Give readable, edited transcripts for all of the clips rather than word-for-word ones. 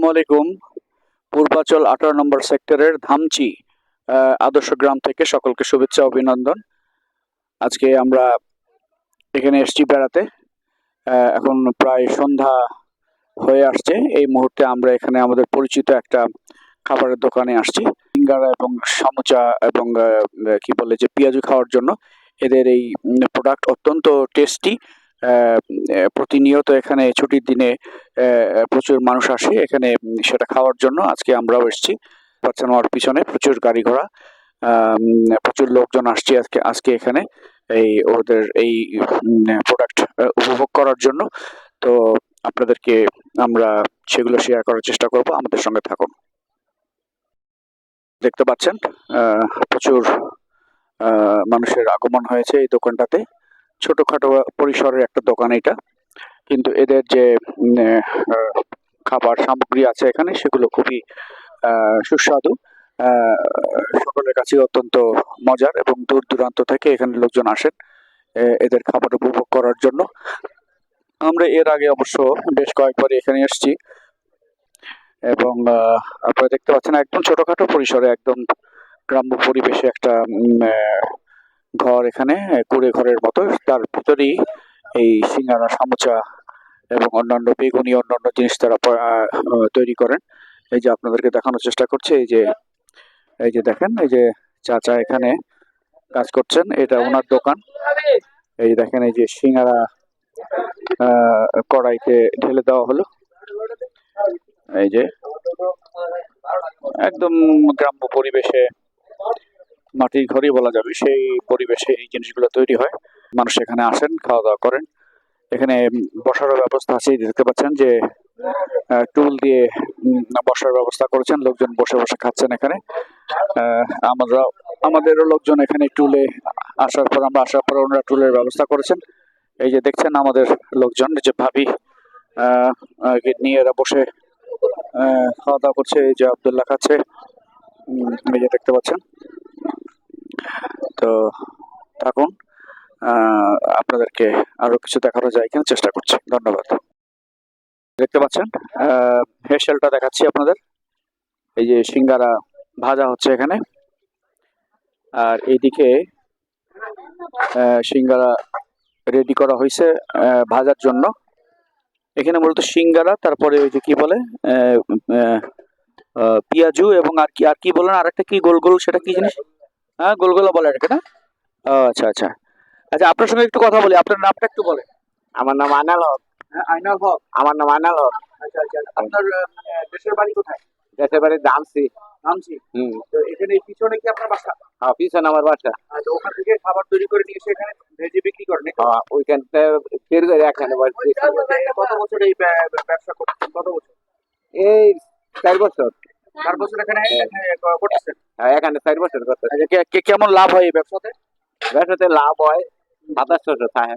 আসসালামু আলাইকুম। পূর্বাচল 18 নম্বর সেক্টরের ধামচি আদর্শ গ্রাম থেকে সকলকে শুভেচ্ছা অভিনন্দন। আজকে আমরা এখানে এসেছি বেড়াতে। এখন প্রায় সন্ধ্যা হয়ে আসছে। এই মুহূর্তে আমরা এখানে আমাদের পরিচিত একটা খাবারের দোকানে আসছি। সিঙ্গারা এবং সামোচা এবং কি বলে যে পেঁয়াজু খাওয়ার জন্য। এদের এই প্রোডাক্ট অত্যন্ত টেস্টি। প্রতিনিয়ত এখানে ছুটির দিনে প্রচুর মানুষ আসে এখানে সেটা খাওয়ার জন্য। আজকে আমরাও এসেছি। পাচ্ছেন আমার পিছনে প্রচুর গাড়ি ঘোড়া, প্রচুর লোকজন আসছে আজকে এখানে এই ওদের এই প্রোডাক্ট উপভোগ করার জন্য। তো আপনাদেরকে আমরা সেগুলো শেয়ার করার চেষ্টা করব, আমাদের সঙ্গে থাকুন। দেখতে পাচ্ছেন প্রচুর মানুষের আগমন হয়েছে এই দোকানটাতে। ছোটখাটো পরিসরের একটা দোকান এটা, কিন্তু এদের যে খাবার সামগ্রী আছে এখানে সেগুলো খুবই সুস্বাদু। সকলের কাছে অত্যন্ত মজার এবং দূর দূরান্ত থেকে এখানে লোকজন আসেন এদের খাবার উপভোগ করার জন্য। আমরা এর আগে অবশ্য বেশ কয়েকবার এখানে এসেছি এবং আপনারা দেখতে পাচ্ছেন একদম ছোটখাটো পরিসরে, একদম গ্রাম্য পরিবেশে একটা ঘর, এখানে কুড়ে ঘরের মতো। তার ভিতরেই এই সিঙ্গারা, সামোচা এবং অন্যান্য বেগুনি অন্যান্য জিনিস তারা তৈরি করেন। এই যে আপনাদেরকে দেখানোর চেষ্টা করছে, এই যে দেখেন, এই যে চাচা এখানে কাজ করছেন, এটা ওনার দোকান। এই দেখেন, এই যে সিঙ্গারা কড়াইতে ঢেলে দেওয়া হলো। এই যে একদম গ্রাম্য পরিবেশে, মাটির ঘরই বলা যাবে, সেই পরিবেশে এই জিনিসগুলো তৈরি হয়। মানুষ এখানে আসেন, খাওয়া দাওয়া করেন। এখানে বসারও ব্যবস্থা আছে, দেখতে পাচ্ছেন যে টুল দিয়ে বসার ব্যবস্থা করেছেন। লোকজন বসে বসে খাচ্ছেন এখানে। আমাদেরও লোকজন এখানে টুলে আসার পর ওনারা টুলের ব্যবস্থা করেছেন। এই যে দেখছেন আমাদের লোকজন, যে ভাবি নিয়ে এরা বসে খাওয়া দাওয়া করছে। এই যে আব্দুল্লাহ খাচ্ছে, এই যে দেখতে পাচ্ছেন। তো থাকুন, আপনাদেরকে আরো কিছু দেখানো যায় কিনা চেষ্টা করছি। ধন্যবাদ। দেখতে পাচ্ছেন হেসেলটা দেখাচ্ছি আপনাদের। এই যে সিঙ্গারা ভাজা হচ্ছে এখানে, আর এইদিকে সিঙ্গারা রেডি করা হয়েছে ভাজার জন্য। এখানে মূলত সিঙ্গারা, তারপরে ওই যে কি বলে পেঁয়াজু, এবং আর কি বলেন, আর একটা কি গোল গোল, সেটা কি জিনিস? হ্যাঁ, গোলগোলা বলে এটাকে না? আচ্ছা আচ্ছা আচ্ছা, আপনার সঙ্গে একটু কথা বলি। আপনার নামটা একটু বলেন। আমার নাম আইনাল হক। হ্যাঁ, আইনাল হক। আমার নাম আইনাল হক। আচ্ছা আচ্ছা, আপনার দেশের বাড়ি কোথায়? দেশের বাড়ি ধামসি। ধামসি। তো এখানে পিছনে কি আপনার বাসা? হ্যাঁ, পিছনে আমার বাসা। আচ্ছা, ওখান থেকে খাবার তৈরি করে নিয়ে এসে এখানে ভেজে বিক্রি করেন? হ্যাঁ, ওইখানটা বের করে এখানে বসছি। কত বছর এই ব্যবসা করছেন? কত বছর? এই 4 বছর। 4 বছর এখানে করতেছেন? হ্যাঁ, এখানে 4 বছর করতে। আচ্ছা, কেমন লাভ হয় এই ব্যবসাতে? ব্যবসাতে লাভ হয় 2700 থাকে।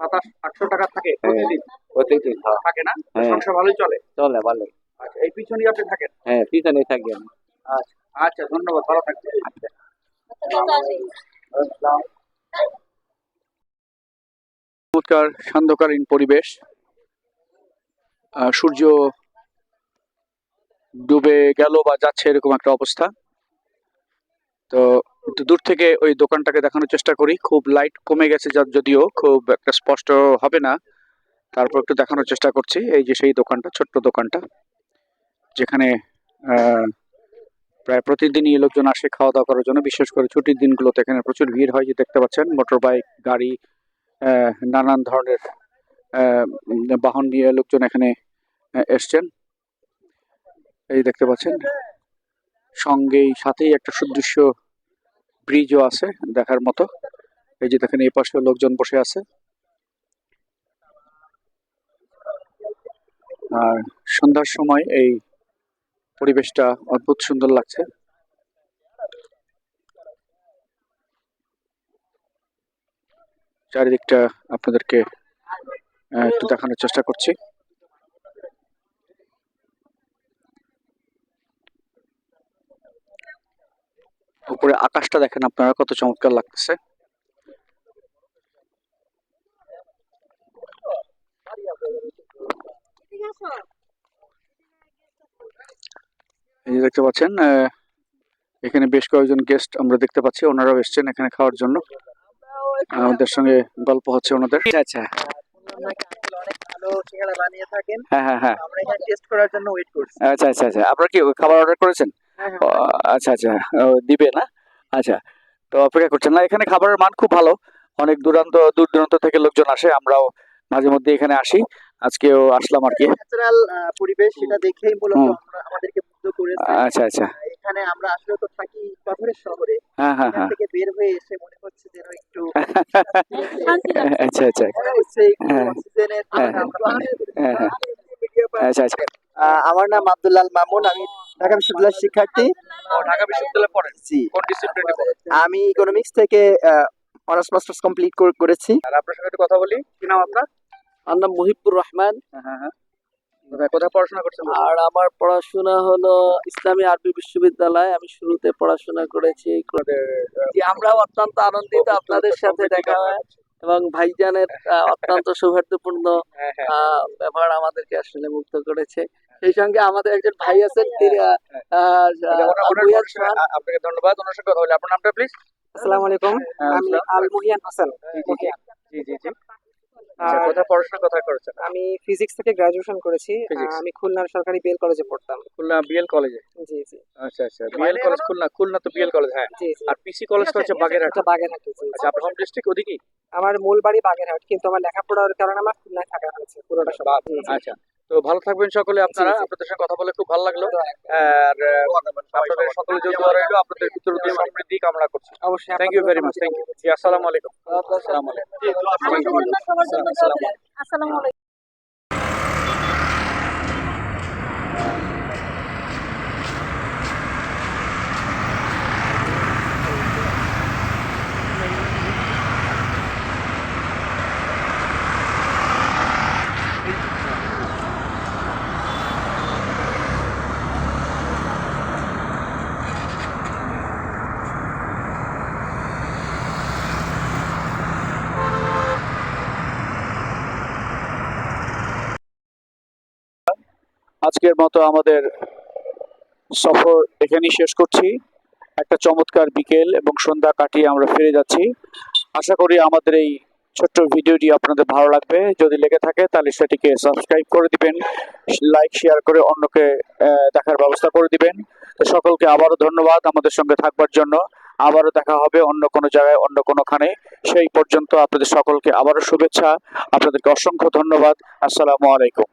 700-800 টাকা থাকে প্রতিদিন? প্রতিদিন থাকে না? হ্যাঁ। সংসার ভালোই চলে? চলে ভালো। আচ্ছা, এই পিছনেই আপনি থাকেন? হ্যাঁ, পিছনেই থাকি আমি। আচ্ছা আচ্ছা, ধন্যবাদ, ভালো থাকবেন। আচ্ছা। চমৎকার সান্ধ্যকালীন পরিবেশ। সূর্য ডুবে গেল বা যাচ্ছে, এরকম একটা অবস্থা। তো একটু দূর থেকে ওই দোকানটাকে দেখানোর চেষ্টা করি। খুব লাইট কমে গেছে, যদিও খুব একটা স্পষ্ট হবে না, তারপর একটু দেখানোর চেষ্টা করছি। এই যে সেই দোকানটা, ছোট্ট দোকানটা, যেখানে প্রায় প্রতিদিনই লোকজন আসে খাওয়া দাওয়া করার জন্য। বিশেষ করে ছুটির দিনগুলোতে এখানে প্রচুর ভিড় হয়। যে দেখতে পাচ্ছেন, মোটর বাইক, গাড়ি, নানান ধরনের বাহন নিয়ে লোকজন এখানে এসছেন। এই দেখতে পাচ্ছেন, সাথেই একটা সুদৃশ্য ব্রিজও আছে দেখার মতো। এই যে দেখেন, এই পাশে লোকজন বসে আছে। আর সন্ধ্যার সময় এই পরিবেশটা অদ্ভুত সুন্দর লাগছে। চারিদিকটা আপনাদেরকে একটু দেখানোর চেষ্টা করছি। উপরে আকাশটা দেখেন আপনারা, কত চমৎকার লাগতেছে। দেখতে পাচ্ছেন এখানে বেশ কয়েকজন গেস্ট আমরা দেখতে পাচ্ছি, ওনারাও এসেছেন এখানে খাওয়ার জন্য। আমাদের সঙ্গে গল্প হচ্ছে ওনাদের। আচ্ছা অনেক ভালো সিঙ্গারা বানিয়ে থাকেন। হ্যাঁ হ্যাঁ হ্যাঁ, আমরা এখানে টেস্ট করার জন্য ওয়েট করছি। আচ্ছা আচ্ছা আচ্ছা, আপনারা কি খাবার অর্ডার করেছেন? ও, আচ্ছা আচ্ছা, দিবে না? আচ্ছা, তো অপেক্ষা করছেন না? এখানে খাবারের মান খুব ভালো, অনেক দূর দূরান্ত থেকে লোকজন আসে, আমরাও মাঝে মধ্যে এখানে আসি, আজকেও আসলাম আর কি। ন্যাচারাল পরিবেশ, সেটা দেখেই মূলত হুম। আমাদেরকে মুগ্ধ করেছে। আচ্ছা আচ্ছা, এখানে আমরা আসলে তো থাকি পাথরের শহরে, হ্যাঁ হ্যাঁ এখান হ্যাঁ, থেকে বের হয়ে এসে মনে হচ্ছে যেন একটু আচ্ছা আচ্ছা, মনে হচ্ছে একটু হ্যাঁ। অক্সিজেনের হ্যাঁ, হ্যাঁ হ্যাঁ, আচ্ছা আচ্ছা। আমার নাম আব্দুল্লাল মামুন, আমি ঢাকা বিশ্ববিদ্যালয়ের শিক্ষার্থী। ঢাকা বিশ্ববিদ্যালয়ে পড়েন? জি, কোন ডিসিপ্লিনে পড়েন? আমি ইকোনমিক্স থেকে অনার্স মাস্টার্স কমপ্লিট করেছি। আর আপনার সঙ্গে একটু কথা বলি, কি নাম আপনার? আমার নাম মুহিবুর রহমান, হ্যাঁ হ্যাঁ, কোথায় পড়াশোনা করছেন? আর আমার পড়াশোনা হলো ইসলামী আরবি বিশ্ববিদ্যালয়। আমি শুরুতে পড়াশোনা করেছি। জি, আমরাও অত্যন্ত আনন্দিত আপনাদের সাথে দেখা হয়, এবং ভাইজানের অত্যন্ত সৌহার্দ্যপূর্ণ হ্যাঁ হ্যাঁ, ব্যবহার আমাদেরকে আসলে মুগ্ধ করেছে। সেই সঙ্গে আমাদের একজন ভাই আছেন, তিনি আপনাকে ধন্যবাদ। ওনার সঙ্গে কথা বলি, আপনার নামটা প্লিজ? আসসালামু আলাইকুম, আমি আল মুহিয়ান হাসান। জি জি জি, আচ্ছা, কোথায় পড়াশোনা কোথায় করেছেন? আমি ফিজিক্স থেকে গ্রাজুয়েশন করেছি। Physics? আমি খুলনার সরকারি বিএল কলেজে পড়তাম। খুলনা বিএল কলেজে? জি জি আচ্ছা আচ্ছা, বিএল কলেজ খুলনা তো বিএল কলেজ, হ্যাঁ। জি জি। আর পিসি কলেজটা হচ্ছে বাগেরহাট। এটা বাগেরহাটে। জি, আচ্ছা, আপনার হোম ডিস্ট্রিক্ট ওদিকেই? আমার মূল বাড়ি বাগেরহাট, কিন্তু আমার লেখাপড়ার কারণে আমার খুলনায় থাকা হয়েছে পুরোটা সময়। জি, জি। আচ্ছা, তো ভালো থাকবেন সকলে আপনারা। জি, জি। আপনাদের সঙ্গে কথা বলে খুব ভালো লাগলো। আর আপনাদের সকলের জন্য দোয়া রইলো, আপনাদের ভিতরে দিয়ে সমৃদ্ধি কামনা করছি। অবশ্যই। Thank you very much, thank you. জি, আসসালামু আলাইকুম। আসসালামু আলাইকুম। আমাদের জন্য সবার জন্য দোয়া করেন। আসসালামু আলাইকুম। আজকের মতো আমাদের সফর এখানেই শেষ করছি। একটা চমৎকার বিকেল এবং সন্ধ্যা কাটিয়ে আমরা ফিরে যাচ্ছি। আশা করি আমাদের এই ছোট্ট ভিডিওটি আপনাদের ভালো লাগবে। যদি লেগে থাকে তাহলে সেটিকে সাবস্ক্রাইব করে দিবেন, লাইক শেয়ার করে অন্যকে দেখার ব্যবস্থা করে দিবেন। তো সকলকে আবারও ধন্যবাদ আমাদের সঙ্গে থাকবার জন্য। আবারও দেখা হবে অন্য কোনো জায়গায়, অন্য কোনোখানে। সেই পর্যন্ত আপনাদের সকলকে আবারও শুভেচ্ছা, আপনাদেরকে অসংখ্য ধন্যবাদ। আসসালামু আলাইকুম।